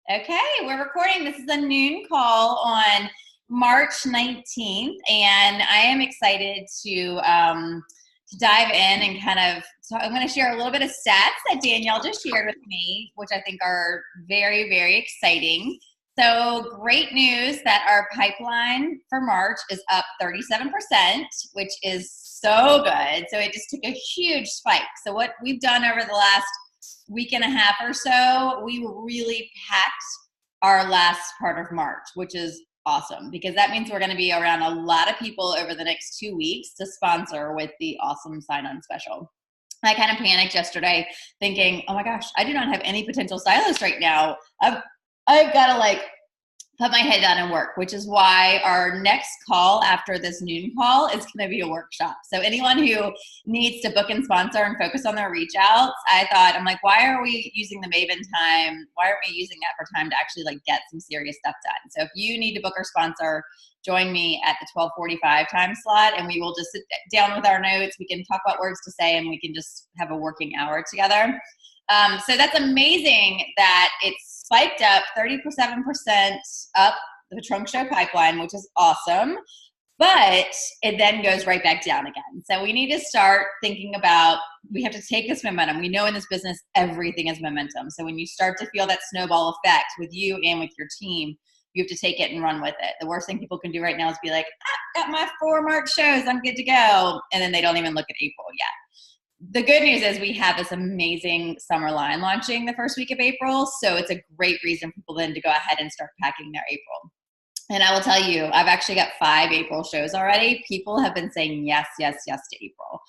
Okay, we're recording. This is a noon call on March 19th, and I am excited to dive in and so I'm going to share a little bit of stats that Danielle just shared with me, which I think are very, very exciting. So great news that our pipeline for March is up 37%, which is so good. So it just took a huge spike. So what we've done over the last week and a half or so, we really packed our last part of March, which is awesome because that means we're going to be around a lot of people over the next 2 weeks to sponsor with the awesome sign-on special. I kind of panicked yesterday thinking, oh my gosh, I do not have any potential stylists right now. I've got to put my head down and work, which is why our next call after this noon call is going to be a workshop. So anyone who needs to book and sponsor and focus on their reach outs, I'm like, why are we using the Maven time? Why aren't we using that for time to actually get some serious stuff done? So if you need to book or sponsor, join me at the 12:45 time slot, and we will just sit down with our notes. We can talk about words to say, and we can just have a working hour together. So that's amazing that it's spiked up 37% up the trunk show pipeline, which is awesome, but it then goes right back down again. So we need to start thinking about, we have to take this momentum. We know in this business, everything is momentum. So when you start to feel that snowball effect with you and with your team, you have to take it and run with it. The worst thing people can do right now is be like, got my 4 March shows, I'm good to go. And then they don't even look at April yet. The good news is we have this amazing summer line launching the first week of April. So it's a great reason for people then to go ahead and start packing their April. And I will tell you, I've actually got 5 April shows already. People have been saying yes, yes, yes to April.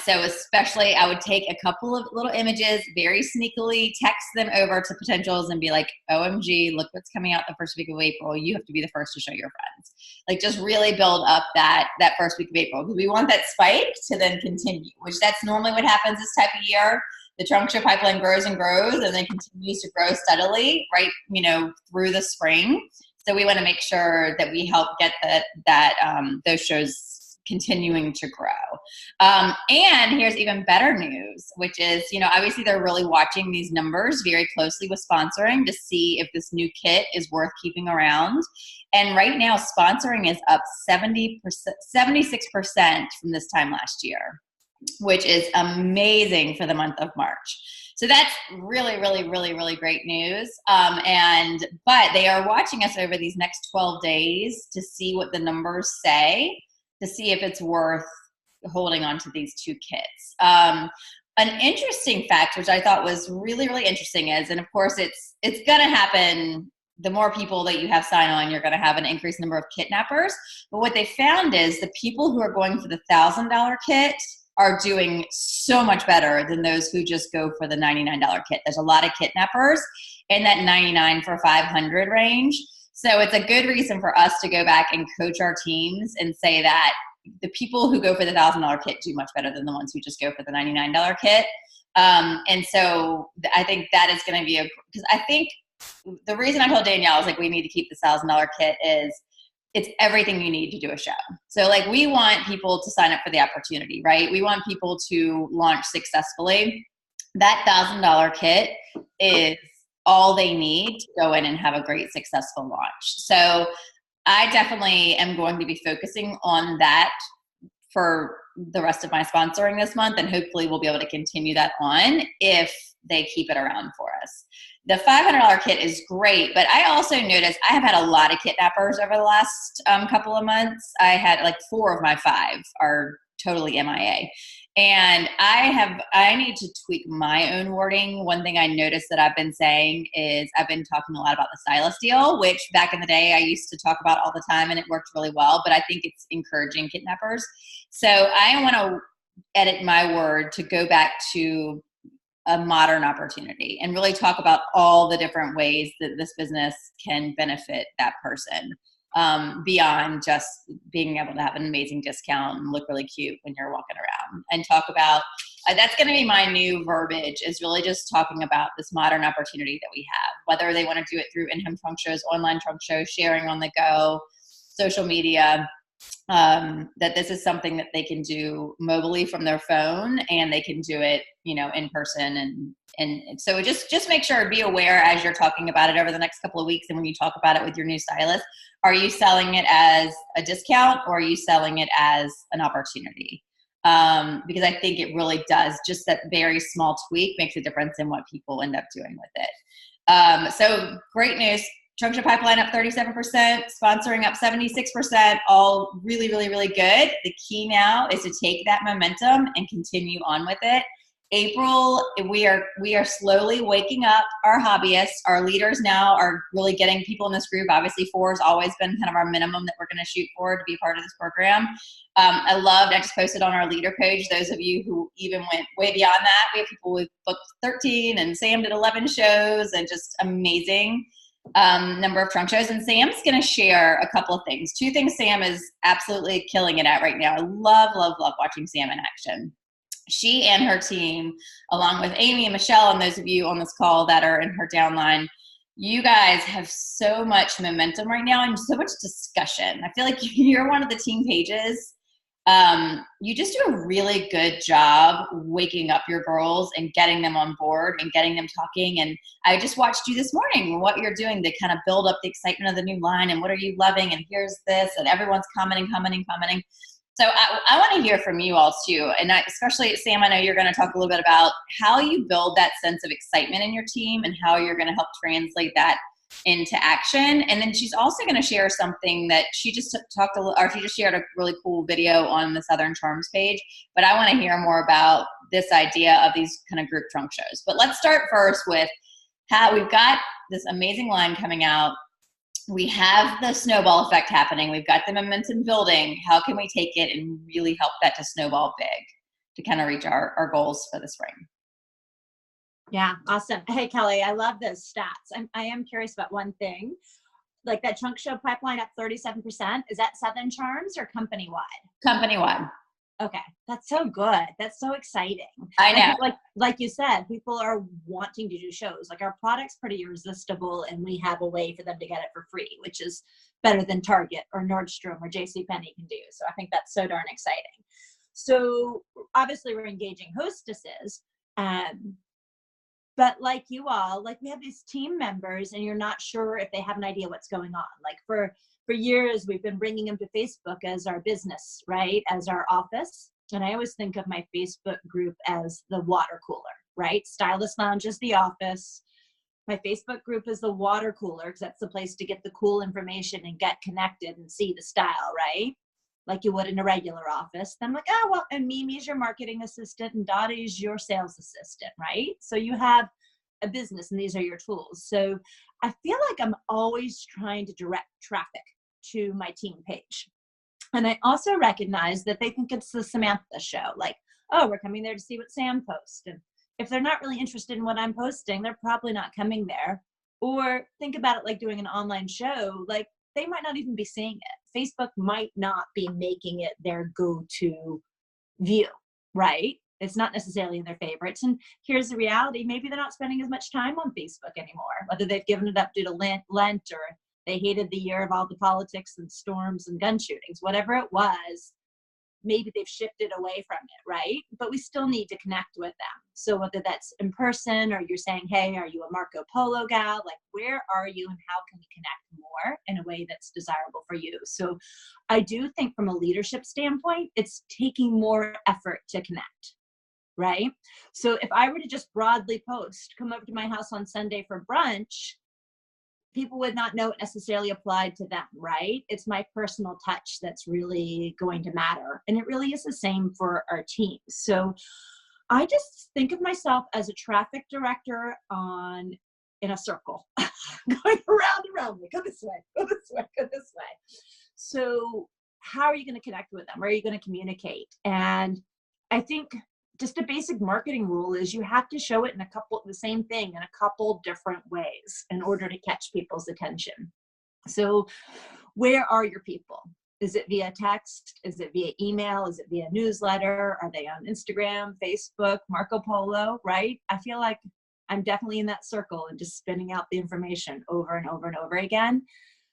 So especially I would take a couple of little images, very sneakily text them over to potentials and be like, OMG, look what's coming out the first week of April. You have to be the first to show your friends. Just really build up that first week of April, because we want that spike to then continue, which that's normally what happens this type of year. The trunk show pipeline grows and grows and then continues to grow steadily, right, through the spring. So we want to make sure that we help get those shows continuing to grow. And here's even better news, which is, obviously they're really watching these numbers very closely with sponsoring to see if this new kit is worth keeping around. And right now, sponsoring is up 76% from this time last year, which is amazing for the month of March. So that's really, really, really, really great news. But they are watching us over these next 12 days to see what the numbers say, to see if it's worth holding on to these 2 kits. An interesting fact, which I thought was really, really interesting is, and of course it's going to happen, the more people that you have sign on, you're going to have an increased number of kidnappers. But what they found is the people who are going for the $1,000 kit are doing so much better than those who just go for the $99 kit. There's a lot of kidnappers in that 99 for 500 range. So it's a good reason for us to go back and coach our teams and say that the people who go for the $1,000 kit do much better than the ones who just go for the $99 kit. And so I think that is going to be because I think the reason I told Danielle is we need to keep the $1,000 kit is it's everything you need to do a show. So we want people to sign up for the opportunity, right? We want people to launch successfully. That $1,000 kit is all they need to go in and have a great, successful launch. So I definitely am going to be focusing on that for the rest of my sponsoring this month, and hopefully we'll be able to continue that on if they keep it around for us. The $500 kit is great, but I also noticed I have had a lot of kidnappers over the last couple of months. I had 4 of my 5 are totally MIA. And I need to tweak my own wording. One thing I noticed that I've been saying is I've been talking a lot about the stylist deal, which back in the day I used to talk about all the time and it worked really well, but I think it's encouraging kidnappers. So I want to edit my word to go back to a modern opportunity and really talk about all the different ways that this business can benefit that person, beyond just being able to have an amazing discount and look really cute when you're walking around, and talk about that's going to be my new verbiage, is really just talking about this modern opportunity that we have, whether they want to do it through in-home trunk shows, online trunk shows, sharing on the go, social media. that this is something that they can do mobily from their phone, and they can do it, in person. And so just make sure, be aware as you're talking about it over the next couple of weeks. And when you talk about it with your new stylist, are you selling it as a discount, or are you selling it as an opportunity? Because I think it really does, just that very small tweak makes a difference in what people end up doing with it. So great news. Trunk Show pipeline up 37%, sponsoring up 76%, all really, really, really good. The key now is to take that momentum and continue on with it. April, we are slowly waking up our hobbyists. Our leaders now are really getting people in this group. Obviously, 4 has always been kind of our minimum that we're going to shoot for to be part of this program. I just posted on our leader page, those of you who even went way beyond that. We have people who booked 13, and Sam did 11 shows, and just amazing number of trunk shows. And Sam's going to share a couple of things. 2 things Sam is absolutely killing it at right now. I love, love, love watching Sam in action. She and her team, along with Amy and Michelle, and those of you on this call that are in her downline, you guys have so much momentum right now and so much discussion. I feel like you're one of the team pages. You just do a really good job waking up your girls and getting them on board and getting them talking. And I just watched you this morning, what you're doing to kind of build up the excitement of the new line, and what are you loving, and here's this, and everyone's commenting. So I want to hear from you all too. And especially Sam, I know you're going to talk a little bit about how you build that sense of excitement in your team and how you're going to help translate that into action. And then she's also going to share something that she just she just shared a really cool video on the Southern Charms page. But I want to hear more about this idea of these kind of group trunk shows. But let's start first with how we've got this amazing line coming out. We have the snowball effect happening. We've got the momentum building. How can we take it and really help that to snowball big to kind of reach our goals for the spring? Yeah, awesome. Hey, Kelly, I love those stats. I am curious about one thing. Like that trunk show pipeline up 37%. Is that Southern Charms or company-wide? Company-wide. Okay, that's so good. That's so exciting. I know. Like you said, people are wanting to do shows. Like our product's pretty irresistible, and we have a way for them to get it for free, which is better than Target or Nordstrom or JCPenney can do. So I think that's so darn exciting. So obviously we're engaging hostesses, but like you all, like we have these team members, and you're not sure if they have an idea what's going on. Like for years, we've been bringing them to Facebook as our business, right? As our office. And I always think of my Facebook group as the water cooler, right? Stylist Lounge is the office. My Facebook group is the water cooler, because that's the place to get the cool information and get connected and see the style, right? Like you would in a regular office. Then I'm like, oh, well, and Mimi's your marketing assistant and Dottie's your sales assistant, right? So you have a business and these are your tools. So I feel like I'm always trying to direct traffic to my team page. And I also recognize that they think it's the Samantha show. Like, oh, we're coming there to see what Sam posts. And if they're not really interested in what I'm posting, they're probably not coming there. Or think about it like doing an online show. Like they might not even be seeing it. Facebook might not be making it their go-to view, right? It's not necessarily in their favorites. And here's the reality. Maybe they're not spending as much time on Facebook anymore, whether they've given it up due to Lent or they hated the year of all the politics and storms and gun shootings, whatever it was, maybe they've shifted away from it, right? But we still need to connect with them. So whether that's in person or you're saying, hey, are you a Marco Polo gal? Like, where are you and how can we connect more in a way that's desirable for you? So I do think from a leadership standpoint, it's taking more effort to connect, right? So if I were to just broadly post, come over to my house on Sunday for brunch, people would not know it necessarily applied to them, right? It's my personal touch that's really going to matter. And it really is the same for our teams. So I just think of myself as a traffic director in a circle, going around and around, go this way, go this way, go this way. So how are you going to connect with them? Where are you going to communicate? And I think just a basic marketing rule is you have to show it the same thing in a couple different ways in order to catch people's attention. So where are your people? Is it via text? Is it via email? Is it via newsletter? Are they on Instagram, Facebook, Marco Polo, right? I feel like I'm definitely in that circle and just spinning out the information over and over and over again.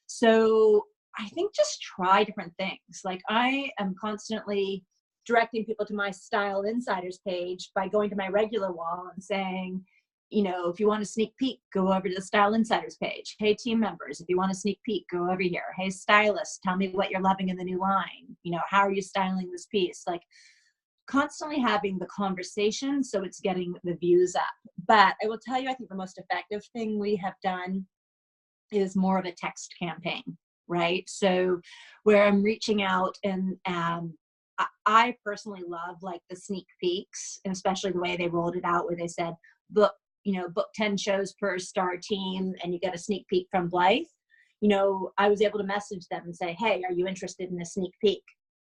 So I think just try different things. Like I am constantly directing people to my Style Insiders page by going to my regular wall and saying, you know, if you want a sneak peek, go over to the Style Insiders page. Hey, team members, if you want a sneak peek, go over here. Hey, stylists, tell me what you're loving in the new line. You know, how are you styling this piece? Like constantly having the conversation so it's getting the views up. But I will tell you, I think the most effective thing we have done is more of a text campaign, right? So where I'm reaching out and I personally love like the sneak peeks, and especially the way they rolled it out where they said, book 10 shows per star team and you get a sneak peek from Blythe. You know, I was able to message them and say, hey, are you interested in a sneak peek?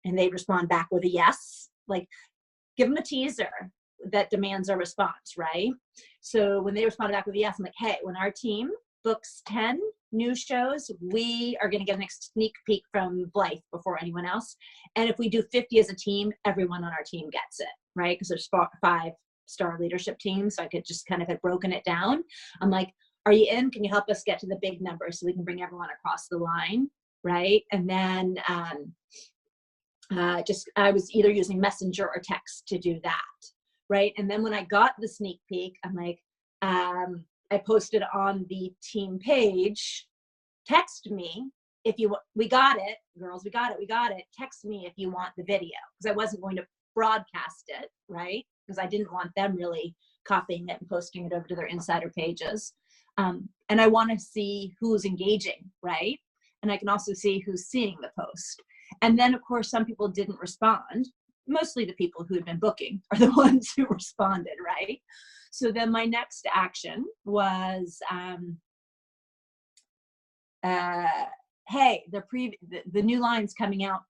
And they respond back with a yes. Like, give them a teaser that demands a response, right? So when they responded back with a yes, I'm like, hey, when our team books 10 new shows, we are going to get a sneak peek from Blythe before anyone else. And if we do 50 as a team, everyone on our team gets it, right? Because there's 5-star leadership teams. So I could just kind of have broken it down. I'm like, are you in? Can you help us get to the big numbers so we can bring everyone across the line, right? And then I was either using Messenger or text to do that, right? And then when I got the sneak peek, I'm like, I posted on the team page, text me if you, we got it, girls, we got it. Text me if you want the video, because I wasn't going to broadcast it, right? Because I didn't want them really copying it and posting it over to their insider pages. And I want to see who's engaging, right? And I can also see who's seeing the post. And then, of course, some people didn't respond. Mostly the people who had been booking are the ones who responded, right? So then my next action was, hey, the new line's coming out.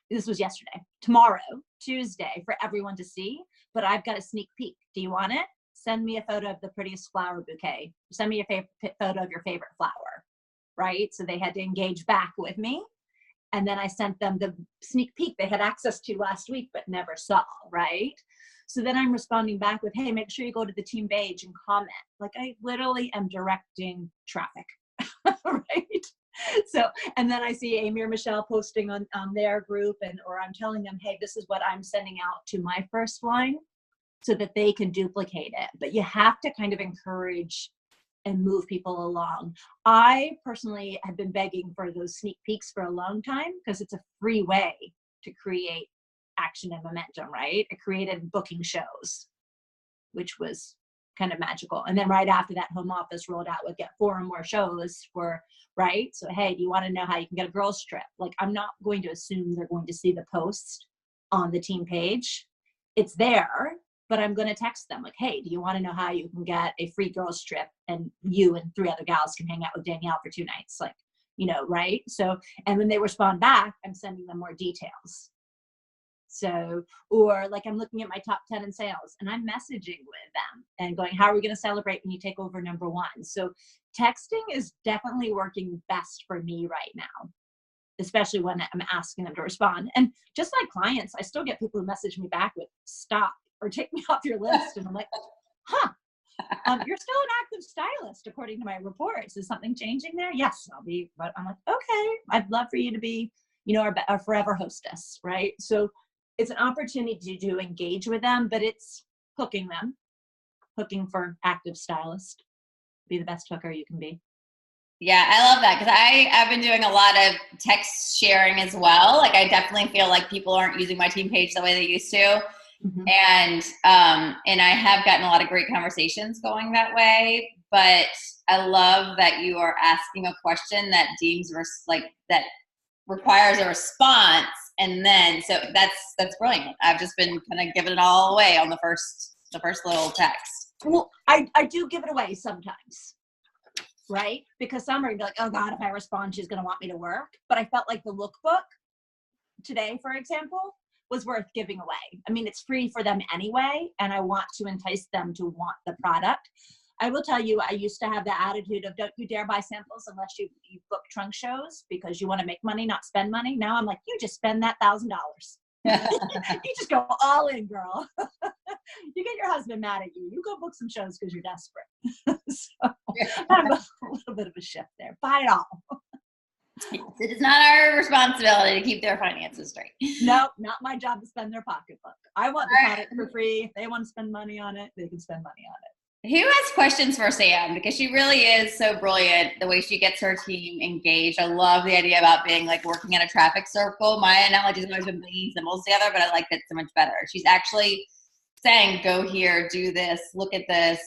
This was yesterday. Tomorrow, Tuesday, for everyone to see. But I've got a sneak peek. Do you want it? Send me a photo of the prettiest flower bouquet. Send me a photo of your favorite flower, right? So they had to engage back with me. And then I sent them the sneak peek they had access to last week, but never saw, right? So then I'm responding back with, hey, make sure you go to the team page and comment. Like I literally am directing traffic, right? So, and then I see Amy or Michelle posting on their group or I'm telling them, hey, this is what I'm sending out to my first line so that they can duplicate it. But you have to kind of encourage and move people along. I personally have been begging for those sneak peeks for a long time because it's a free way to create action and momentum, right? I created booking shows, which was kind of magical. And then right after that, home office rolled out would get 4 or more shows for, right? So, hey, do you want to know how you can get a girls trip? Like, I'm not going to assume they're going to see the post on the team page. It's there, but I'm going to text them like, hey, do you want to know how you can get a free girls trip and you and 3 other gals can hang out with Danielle for 2 nights? Like, you know, right? So, and when they respond back, I'm sending them more details. So, or like I'm looking at my top 10 in sales and I'm messaging with them and going, how are we going to celebrate when you take over number 1? So texting is definitely working best for me right now, especially when I'm asking them to respond. And just like clients, I still get people who message me back with stop or take me off your list. And I'm like, you're still an active stylist, according to my reports. Is something changing there? Yes, I'll be, but I'm like, okay, I'd love for you to be, you know, our forever hostess, right? So it's an opportunity to engage with them, but it's hooking for active stylist. Be the best hooker you can be. Yeah, I love that because I've been doing a lot of text sharing as well. Like I definitely feel like people aren't using my team page the way they used to. Mm-hmm. And I have gotten a lot of great conversations going that way, but I love that you are asking a question that that requires a response. And then, so that's brilliant. I've just been kind of giving it all away on the first little text. Well, I do give it away sometimes, right? Because some are gonna be like, oh God, if I respond, she's gonna want me to work. But I felt like the lookbook today, for example, was worth giving away. I mean, it's free for them anyway, and I want to entice them to want the product. I will tell you, I used to have the attitude of don't you dare buy samples unless you book trunk shows because you want to make money, not spend money. Now I'm like, you just spend that $1,000. You just go all in, girl. You get your husband mad at you. You go book some shows because you're desperate. So I have a little bit of a shift there. Buy it all. Yes, it is not our responsibility to keep their finances straight. No, not my job to spend their pocketbook. I want the product for free. If they want to spend money on it, they can spend money on it. Who has questions for Sam? Because she really is so brilliant, the way she gets her team engaged. I love the idea about being like working in a traffic circle. My analogy has always been bringing symbols together, but I like that so much better. She's actually saying, go here, do this, look at this,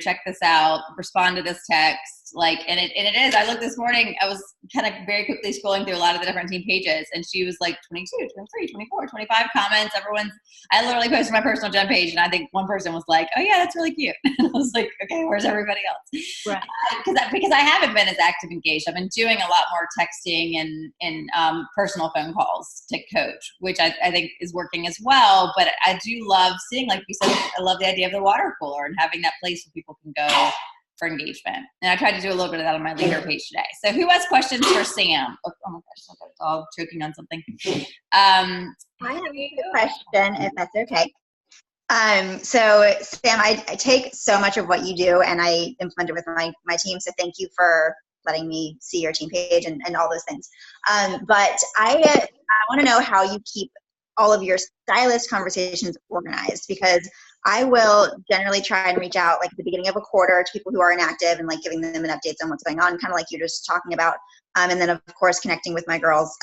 check this out, respond to this text. And it is. I looked this morning, I was kind of very quickly scrolling through a lot of the different team pages, and she was like 22, 23, 24, 25 comments. I literally posted my personal gem page, and I think one person was like, oh yeah, that's really cute. And I was like, okay, where's everybody else? Right. Because I haven't been as active engaged. I've been doing a lot more texting and personal phone calls to coach, which I think is working as well. But I do love seeing, like you said, I love the idea of the water cooler and having that place where people can go for engagement. And I tried to do a little bit of that on my leader page today. So who has questions for Sam? Oh my gosh, I've got a dog choking on something. I have a question, if that's okay. So Sam, I take so much of what you do and I implement it with my team. So thank you for letting me see your team page and all those things. But I want to know how you keep all of your stylist conversations organized, because I will generally try and reach out like at the beginning of a quarter to people who are inactive and like giving them an update on what's going on, kind of like you're just talking about. And then of course, connecting with my girls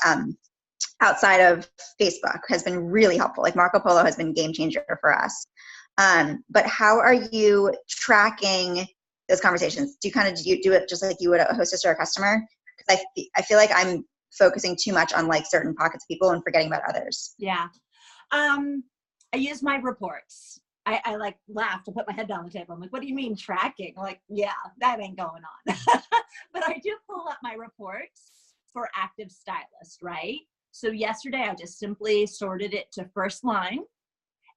outside of Facebook has been really helpful. Like Marco Polo has been a game changer for us. But how are you tracking those conversations? Do you do it just like you would a hostess or a customer? Because I feel like I'm focusing too much on like certain pockets of people and forgetting about others. Yeah. I use my reports. I like laughed and put my head down the table. I'm like, what do you mean tracking? I'm like, yeah, that ain't going on. But I do pull up my reports for active stylists, right? So yesterday I just simply sorted it to first line.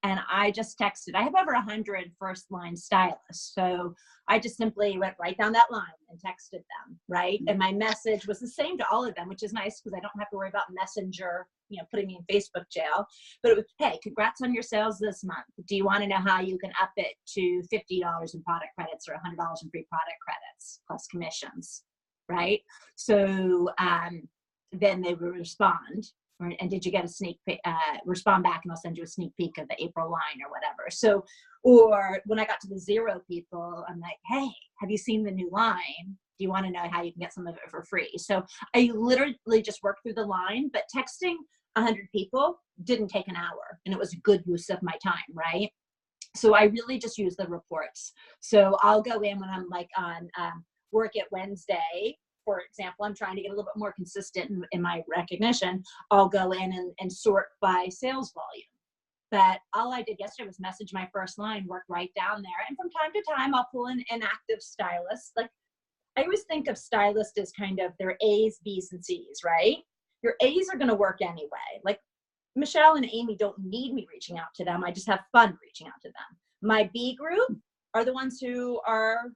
And I just texted. I have over 100 first line stylists. So I just simply went right down that line and texted them, right? And my message was the same to all of them, which is nice because I don't have to worry about Messenger, putting me in Facebook jail. But it was, hey, congrats on your sales this month. Do you want to know how you can up it to $50 in product credits or $100 in free product credits plus commissions, right? So then they would respond. And did you get a sneak peek, respond back and I'll send you a sneak peek of the April line or whatever. So, or when I got to the 0 people, I'm like, hey, have you seen the new line? Do you want to know how you can get some of it for free? So I literally just worked through the line, but texting 100 people didn't take an hour and it was a good use of my time, right? So I really just use the reports. So I'll go in when I'm like on work at Wednesday. For example, I'm trying to get a little bit more consistent in my recognition. I'll go in and sort by sales volume. But all I did yesterday was message my first line, work right down there. And from time to time, I'll pull in an active stylist. Like I always think of stylists as kind of their A's, B's, and C's, right? Your A's are going to work anyway. Like Michelle and Amy don't need me reaching out to them. I just have fun reaching out to them. My B group are the ones who are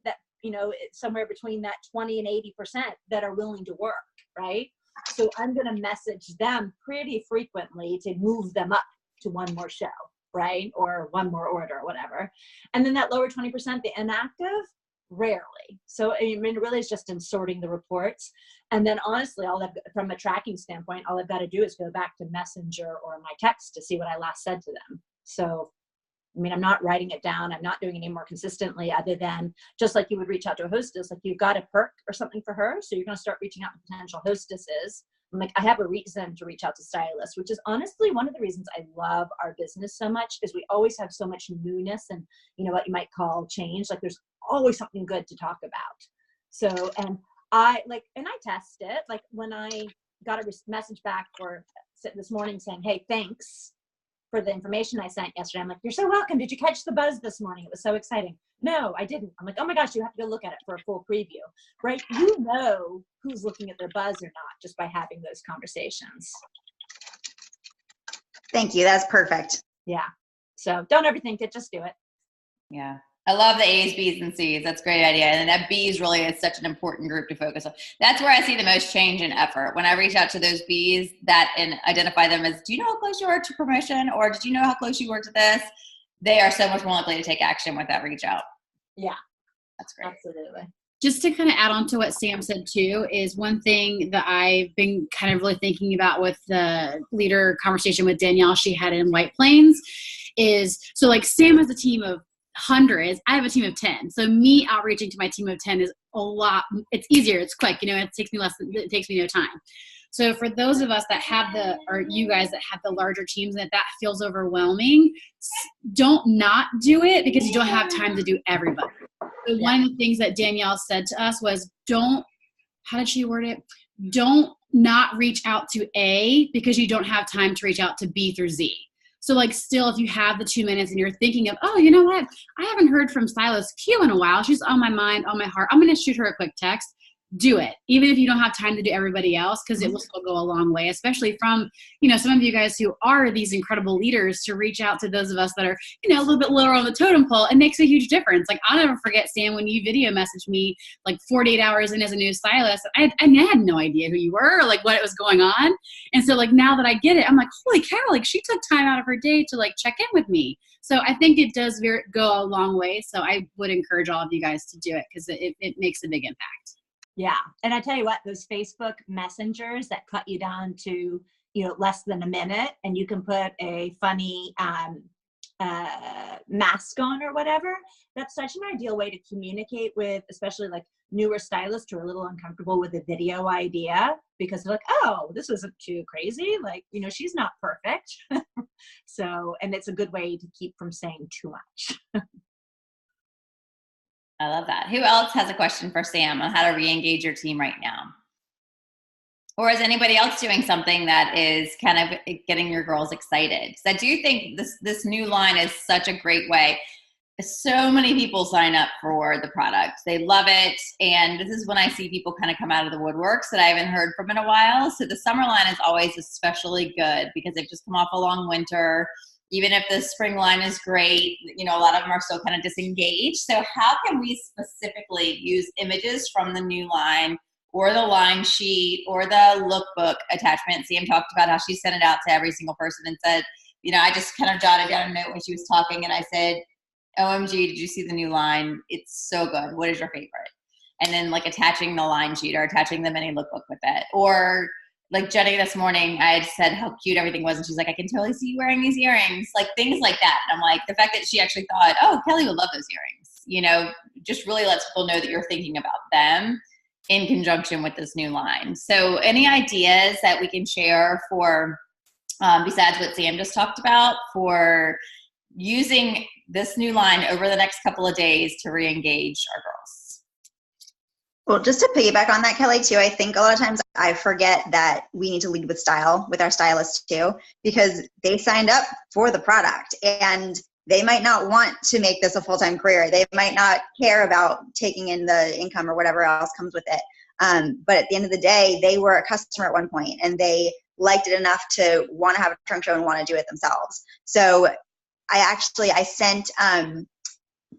that, it's somewhere between that 20 and 80% that are willing to work, right? So I'm going to message them pretty frequently to move them up to one more show, right? Or one more order or whatever. And then that lower 20%, the inactive, rarely. So I mean, it really is just in sorting the reports. And then honestly, from a tracking standpoint, all I've got to do is go back to Messenger or my text to see what I last said to them. So I mean, I'm not writing it down. I'm not doing it any more consistently other than just like you would reach out to a hostess, like you've got a perk or something for her. So you're going to start reaching out to potential hostesses. I'm like, I have a reason to reach out to stylists, which is honestly one of the reasons I love our business so much is we always have so much newness and, what you might call change. Like there's always something good to talk about. So, and I test it. Like when I got a message back this morning saying, hey, thanks for the information I sent yesterday. I'm like, you're so welcome. Did you catch the buzz this morning? It was so exciting. No, I didn't. I'm like, oh my gosh, you have to go look at it for a full preview, right? You know who's looking at their buzz or not just by having those conversations. Thank you. That's perfect. Yeah. So don't overthink it. Just do it. Yeah. I love the A's, B's, and C's. That's a great idea. And that B's really is such an important group to focus on. That's where I see the most change in effort. When I reach out to those B's and identify them as, do you know how close you are to promotion? Or did you know how close you were to this? They are so much more likely to take action with that reach out. Yeah. That's great. Absolutely. just to kind of add on to what Sam said too, is one thing that I've been kind of really thinking about with the leader conversation with Danielle she had in White Plains is, so like Sam has a team of hundreds, I have a team of 10. So me outreaching to my team of 10 is a lot, it's easier, it's quick, it takes me no time. So for those of us that have or you guys that have the larger teams and that feels overwhelming, don't not do it because you don't have time to do everybody. So one of the things that Danielle said to us was how did she word it? Don't not reach out to A because you don't have time to reach out to B through Z. So like still, if you have the 2 minutes and you're thinking of, oh, you know what? I haven't heard from Stylist Q in a while. She's on my mind, on my heart. I'm going to shoot her a quick text. Do it, even if you don't have time to do everybody else, because it will still go a long way, especially from, some of you guys who are these incredible leaders, to reach out to those of us that are, a little bit lower on the totem pole. It makes a huge difference. Like, I'll never forget, Sam, when you video messaged me like 48 hours in as a new stylist, I had no idea who you were or like what was going on. And so like now that I get it, I'm like, holy cow, like she took time out of her day to like check in with me. So I think it does go a long way. So I would encourage all of you guys to do it because it makes a big impact. Yeah. And I tell you what, those Facebook messengers that cut you down to, less than a minute, and you can put a funny mask on or whatever, that's such an ideal way to communicate with, especially like newer stylists who are a little uncomfortable with a video idea because they're like, oh, this isn't too crazy. Like, she's not perfect. So, and it's a good way to keep from saying too much. I love that. Who else has a question for Sam on how to re-engage your team right now? Or is anybody else doing something that is kind of getting your girls excited? Because I do think this new line is such a great way. So many people sign up for the product. They love it. And this is when I see people kind of come out of the woodworks that I haven't heard from in a while. So the summer line is always especially good because they've just come off a long winter. Even if the spring line is great, a lot of them are still kind of disengaged. So how can we specifically use images from the new line or the line sheet or the lookbook attachment? Sam talked about how she sent it out to every single person and said, I just kind of jotted down a note when she was talking and I said, OMG, did you see the new line? It's so good. What is your favorite? And then like attaching the line sheet or attaching the mini lookbook with it. Or like Jenny this morning, I had said how cute everything was. And she's like, I can totally see you wearing these earrings. Like things like that. And I'm like, the fact that she actually thought, oh, Kelly would love those earrings, just really lets people know that you're thinking about them in conjunction with this new line. So any ideas that we can share for, besides what Sam just talked about, for using this new line over the next couple of days to re-engage our girls? Well, just to piggyback on that, Kelly, too, I think a lot of times I forget that we need to lead with style with our stylists too, because they signed up for the product and they might not want to make this a full-time career. They might not care about taking in the income or whatever else comes with it. But at the end of the day, they were a customer at one point and they liked it enough to want to have a trunk show and want to do it themselves. So I sent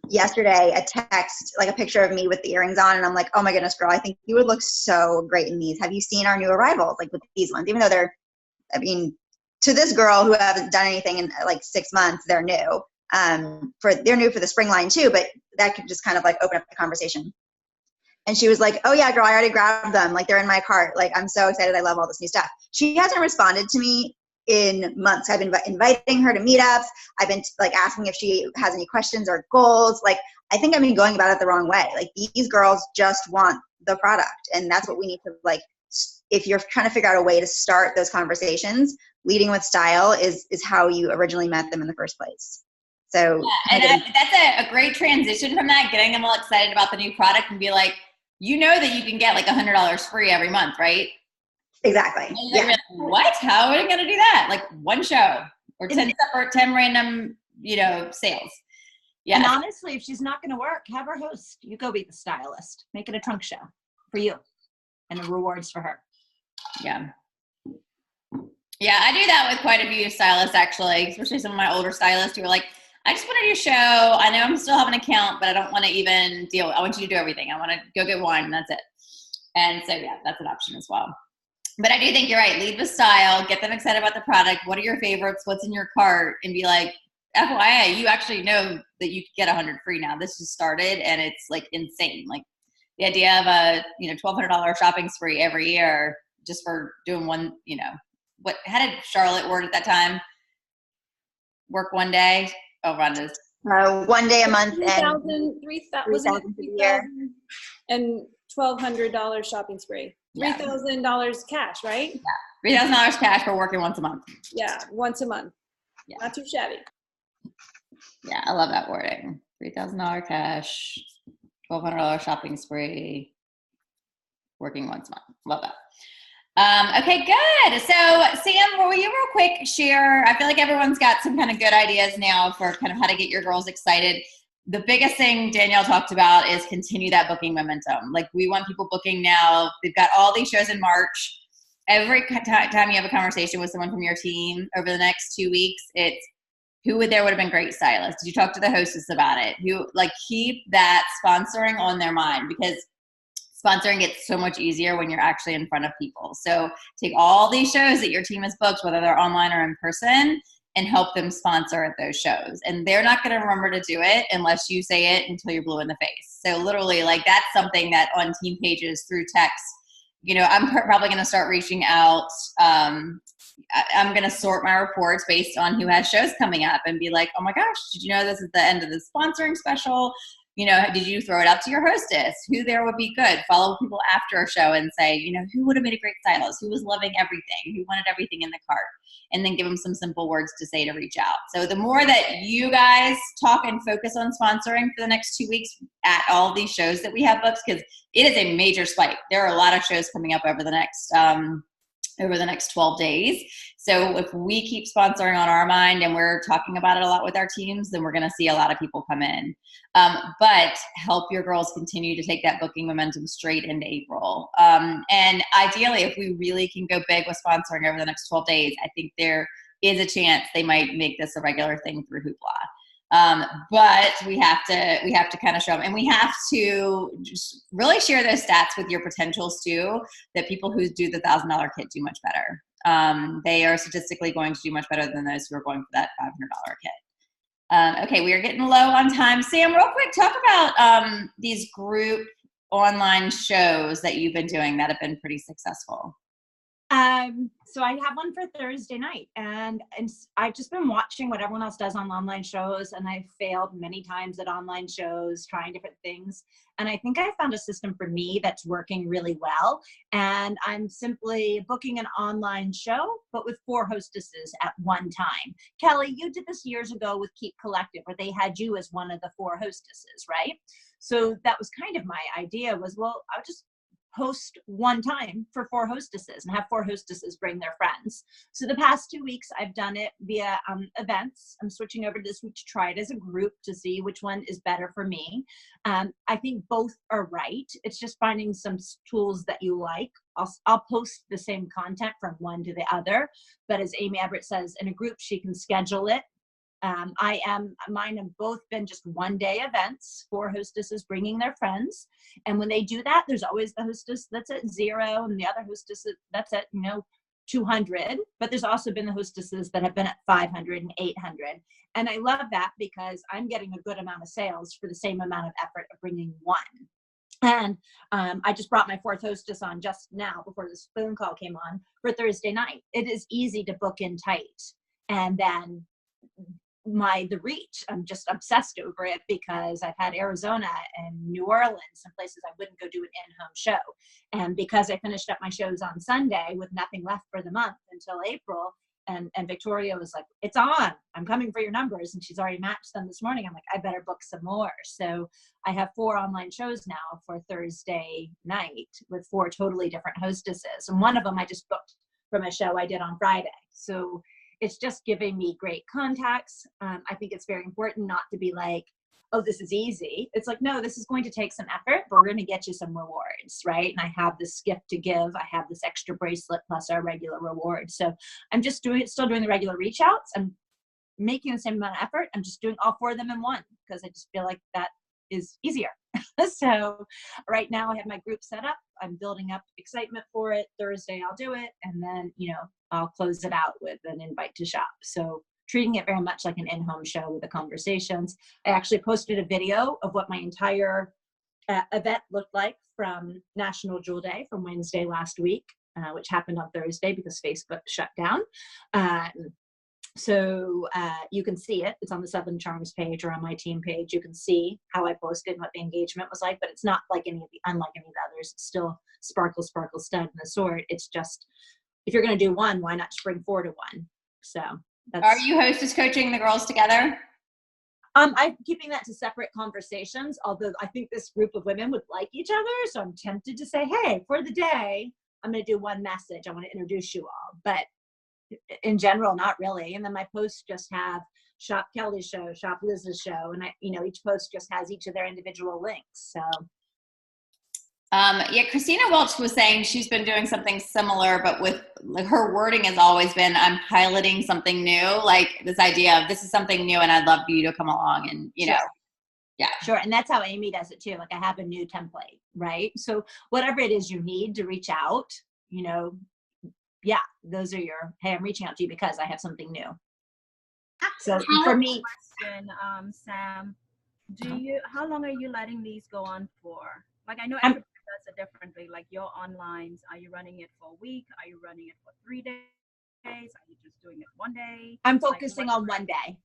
yesterday a text, like a picture of me with the earrings on, and I'm like, oh my goodness, girl, I think you would look so great in these. Have you seen our new arrivals, like with these ones? Even though to this girl who hasn't done anything in like 6 months, they're new. They're new for the spring line too, but that could just kind of like open up the conversation. And she was like, oh yeah, girl, I already grabbed them. Like they're in my cart. Like I'm so excited. I love all this new stuff. She hasn't responded to me in months. I've been inviting her to meetups. I've been like asking if she has any questions or goals. Like I think I've been going about it the wrong way. Like these girls just want the product, and that's what we need to like. If you're trying to figure out a way to start those conversations, leading with style is how you originally met them in the first place. So yeah, and that's a great transition from that, getting them all excited about the new product and be like, that you can get like $100 free every month, right? Exactly. Yeah. Like, what? How are we going to do that? Like one show or 10 random, sales. Yeah. And honestly, if she's not going to work, have her host. You go be the stylist. Make it a trunk show for you and the rewards for her. Yeah. Yeah, I do that with quite a few stylists, actually, especially some of my older stylists who are like, I just want to do a show. I know I'm still have an account, but I don't want to even deal. I want you to do everything. I want to go get wine and that's it. And so, yeah, that's an option as well. But I do think you're right. Lead with style. Get them excited about the product. What are your favorites? What's in your cart? And be like, FYI, you actually know that you could get 100 free now. This just started and it's like insane. Like the idea of a, $1,200 shopping spree every year just for doing one, how did Charlotte word at that time? Work one day? Oh, Rhonda's. 1 day a month and 3,000 for the year. and $1,200 shopping spree. Yeah. $3,000 cash, right? Yeah. $3,000 cash for working once a month. Yeah, once a month. Yeah. Not too shabby. Yeah, I love that wording. $3,000 cash, $1,200 shopping spree, working once a month. Love that. Okay, good. So Sam, will you real quick share, I feel like everyone's got some kind of good ideas now for kind of how to get your girls excited. The biggest thing Danielle talked about is continue that booking momentum. Like, we want people booking now. We've got all these shows in March. Every time you have a conversation with someone from your team over the next 2 weeks, it's who would have been great stylists? Did you talk to the hostess about it? Keep that sponsoring on their mind, because sponsoring gets so much easier when you're actually in front of people. So take all these shows that your team has booked, whether they're online or in person, and help them sponsor at those shows. And they're not going to remember to do it unless you say it until you're blue in the face. So literally, that's something that on team pages, through text, I'm probably going to start reaching out. I'm going to sort my reports based on who has shows coming up and be like, oh my gosh, did you know this is the end of the sponsoring special? Did you throw it out to your hostess? Who there would be good? Follow people after a show and say, who would have made a great stylist? Who was loving everything? Who wanted everything in the cart? And then give them some simple words to say to reach out. So the more that you guys talk and focus on sponsoring for the next 2 weeks at all these shows that we have booked, because it is a major spike. There are a lot of shows coming up over the next 12 days. So if we keep sponsoring on our mind and we're talking about it a lot with our teams, then we're going to see a lot of people come in. But help your girls continue to take that booking momentum straight into April. And ideally, if we really can go big with sponsoring over the next 12 days, I think there is a chance they might make this a regular thing through Hoopla. But we have to kind of show them, and we have to just really share those stats with your potentials too, that people who do the $1,000 kit do much better. They are statistically going to do much better than those who are going for that $500 kit. Okay, we are getting low on time. Sam, real quick, talk about these group online shows that you've been doing that have been pretty successful. So I have one for Thursday night, and I've just been watching what everyone else does on online shows, and I've failed many times at online shows, trying different things. And I think I found a system for me that's working really well. And I'm simply booking an online show, but with 4 hostesses at one time. Kelly, you did this years ago with Keep Collective, where they had you as one of the 4 hostesses, right? So that was kind of my idea was, well, I'll just host one time for 4 hostesses and have 4 hostesses bring their friends. So the past 2 weeks, I've done it via events. I'm switching over this week to try it as a group to see which one is better for me. I think both are right. It's just finding some tools that you like. I'll post the same content from one to the other, but as Amy Everett says, in a group, she can schedule it. Mine have both been just one-day events, 4 hostesses bringing their friends. And when they do that, there's always the hostess that's at 0 and the other hostess that's at, 200. But there's also been the hostesses that have been at 500 and 800. And I love that because I'm getting a good amount of sales for the same amount of effort of bringing one. And I just brought my 4th hostess on just now before this phone call came on for Thursday night. It is easy to book in tight. And then the reach, I'm just obsessed over it because I've had Arizona and New Orleans, some places I wouldn't go do an in-home show. And because I finished up my shows on Sunday with nothing left for the month until April, and Victoria was like, it's on, I'm coming for your numbers. And she's already matched them this morning. I'm like, I better book some more. So I have 4 online shows now for Thursday night with 4 totally different hostesses. And one of them I just booked from a show I did on Friday. So it's just giving me great contacts. I think it's very important not to be like, oh, this is easy. It's like, no, this is going to take some effort, but we're going to get you some rewards, right? And I have this gift to give. I have this extra bracelet plus our regular reward. So I'm just still doing the regular reach outs. I'm making the same amount of effort. I'm just doing all 4 of them in one because I just feel like that is easier. So right now I have my group set up. I'm building up excitement for it. Thursday I'll do it. And then, I'll close it out with an invite to shop. So treating it very much like an in-home show with the conversations. I actually posted a video of what my entire event looked like from National Jewel Day from Wednesday last week, which happened on Thursday because Facebook shut down. So you can see it. It's on the Southern Charms page or on my team page. You can see how I posted and what the engagement was like, but it's not like unlike any of the others. It's still sparkle, sparkle, stud, and the sort. It's just, if you're going to do one, why not just bring 4 to 1? So that's. Are you hostess coaching the girls together? I'm keeping that to separate conversations, although I think this group of women would like each other. So I'm tempted to say, hey, for the day, I'm going to do one message. I want to introduce you all. But in general, not really. And then my posts just have Shop Kelly's show, Shop Liz's show. And each post just has each of their individual links. So. Yeah, Christina Welch was saying she's been doing something similar, but with her wording has always been, I'm piloting something new, like this idea of this is something new and I'd love for you to come along and, know. Yeah. Sure. And that's how Amy does it too. Like I have a new template, right? So whatever it is you need to reach out, yeah, those are hey, I'm reaching out to you because I have something new. So for me, question, Sam, how long are you letting these go on for? Like I know I'm- everybody does it differently. Like your onlines, are you running it for a week? Are you running it for 3 days? Are you just doing it one day? I'm focusing on one day.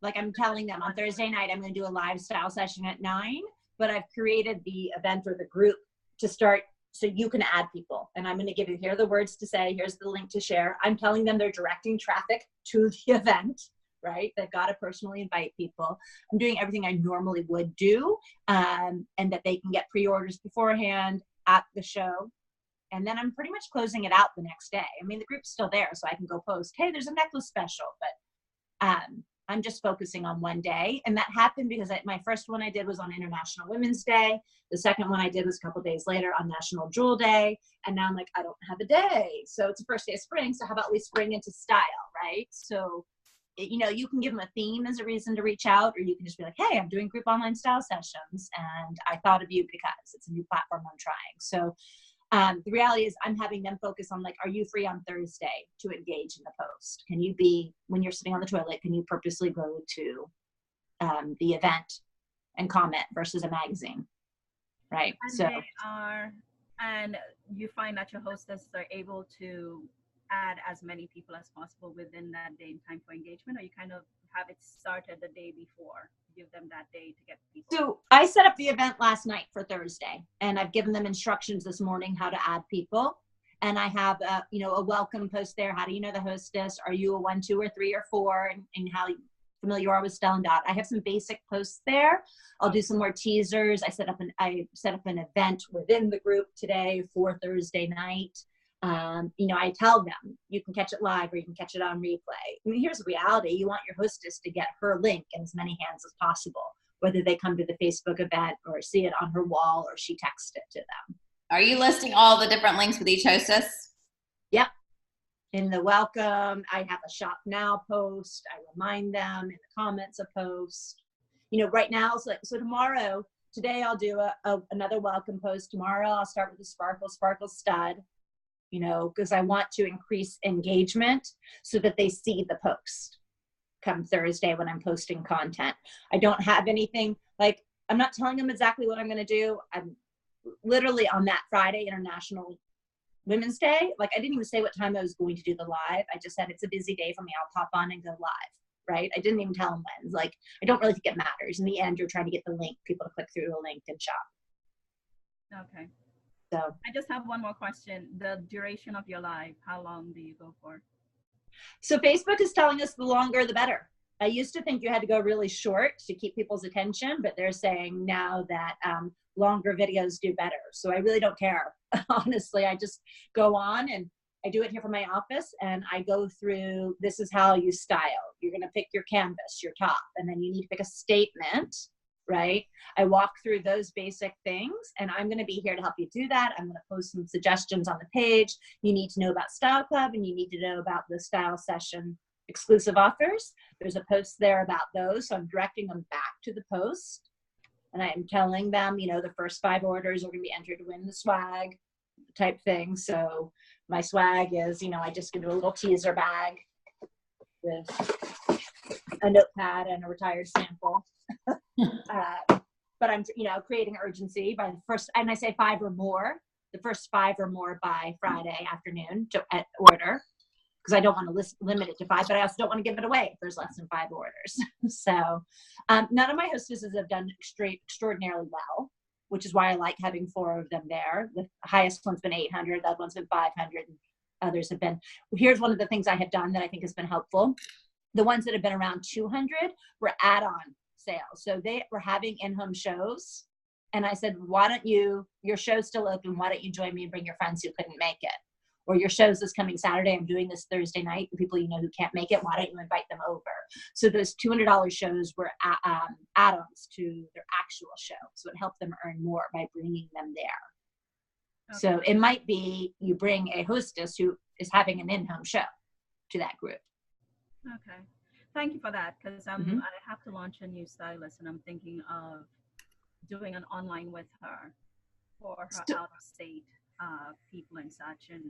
Like I'm telling them on Thursday night, I'm going to do a live style session at 9, but I've created the event or the group to start so you can add people. And I'm going to give you, here are the words to say, here's the link to share. I'm telling them they're directing traffic to the event, right? They've got to personally invite people. I'm doing everything I normally would do, and that they can get pre-orders beforehand at the show. And then I'm pretty much closing it out the next day. I mean, the group's still there, so I can go post, hey, there's a necklace special, but I'm just focusing on one day. And that happened because my first one I did was on International Women's Day. The second one I did was a couple days later on National Jewel Day. And now I'm like, I don't have a day. So it's the first day of spring. So how about we spring into style, right? So, you can give them a theme as a reason to reach out, or you can just be like, hey, I'm doing group online style sessions. And I thought of you because it's a new platform I'm trying. So the reality is I'm having them focus on like, are you free on Thursday to engage in the post? Can you be, when you're sitting on the toilet, can you purposely go to the event and comment versus a magazine, right? And you find that your hostess are able to add as many people as possible within that day in time for engagement, or you kind of have it started the day before? Give them that day to get people. So I set up the event last night for Thursday, and I've given them instructions this morning how to add people. And I have a welcome post there. How do you know the hostess? Are you a 1, 2, or 3, or 4? And how familiar you are with Stella and Dot. I have some basic posts there. I'll do some more teasers. I set up an event within the group today for Thursday night. I tell them you can catch it live or you can catch it on replay. I mean, here's the reality. You want your hostess to get her link in as many hands as possible, whether they come to the Facebook event or see it on her wall or she texts it to them. Are you listing all the different links with each hostess? Yep. In the welcome, I have a shop now post. I remind them in the comments a post. Right now, so today I'll do another welcome post. Tomorrow I'll start with the Sparkle Stud. Because I want to increase engagement so that they see the post come Thursday when I'm posting content. I don't have anything, like, I'm not telling them exactly what I'm going to do. I'm literally on that Friday, International Women's Day. Like, I didn't even say what time I was going to do the live. I just said, it's a busy day for me. I'll pop on and go live, right? I didn't even tell them when. Like, I don't really think it matters. In the end, you're trying to get the link, people to click through the link and shop. Okay. So I just have one more question. The duration of your live, how long do you go for? So Facebook is telling us the longer the better. I used to think you had to go really short to keep people's attention, but they're saying now that longer videos do better. So I really don't care. Honestly, I just go on and I do it here from my office and I go through, this is how you style. You're going to pick your canvas, your top, and then you need to pick a statement, right? I walk through those basic things and I'm going to be here to help you do that. I'm going to post some suggestions on the page. You need to know about Style Club and you need to know about the style session exclusive offers. There's a post there about those. So I'm directing them back to the post and I am telling them, the first 5 orders are going to be entered to win the swag type thing. So my swag is, I just give you a little teaser bag with a notepad and a retired sample. but I'm, creating urgency by the first, and I say 5 or more, the first 5 or more by Friday afternoon at order, because I don't want to limit it to 5, but I also don't want to give it away if there's less than 5 orders. So none of my hostesses have done extraordinarily well, which is why I like having 4 of them there. The highest one's been 800, the other one's been 500, and others have been. Here's one of the things I have done that I think has been helpful. The ones that have been around 200 were add-on sales. So they were having in-home shows. And I said, why don't your show's still open. Why don't you join me and bring your friends who couldn't make it? Or your show's this coming Saturday. I'm doing this Thursday night. The people who can't make it, why don't you invite them over? So those $200 shows were add-ons to their actual show. So it helped them earn more by bringing them there. Okay. So it might be you bring a hostess who is having an in-home show to that group. Okay. Thank you for that, because I have to launch a new stylist, and I'm thinking of doing an online with her for her out-of-state people and such. And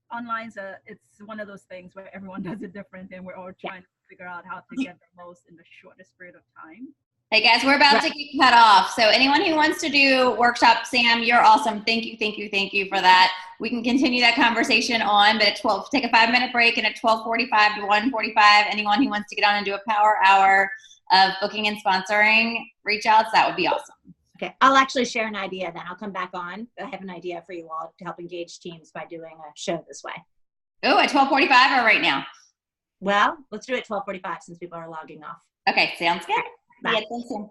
online's it's one of those things where everyone does it different, and we're all trying to figure out how to get the most in the shortest period of time. Hey guys, we're about to get cut off. So anyone who wants to do workshop, Sam, you're awesome. Thank you for that. We can continue that conversation on, but at 12, take a 5-minute break, and at 12:45 to 1:45, anyone who wants to get on and do a power hour of booking and sponsoring reach outs, that would be awesome. Okay, I'll actually share an idea then. I'll come back on. I have an idea for you all to help engage teams by doing a show this way. Oh, at 12:45 or right now? Well, let's do it at 12:45 since people are logging off. Okay, sounds good. Bye. Yeah, thanks, Sam.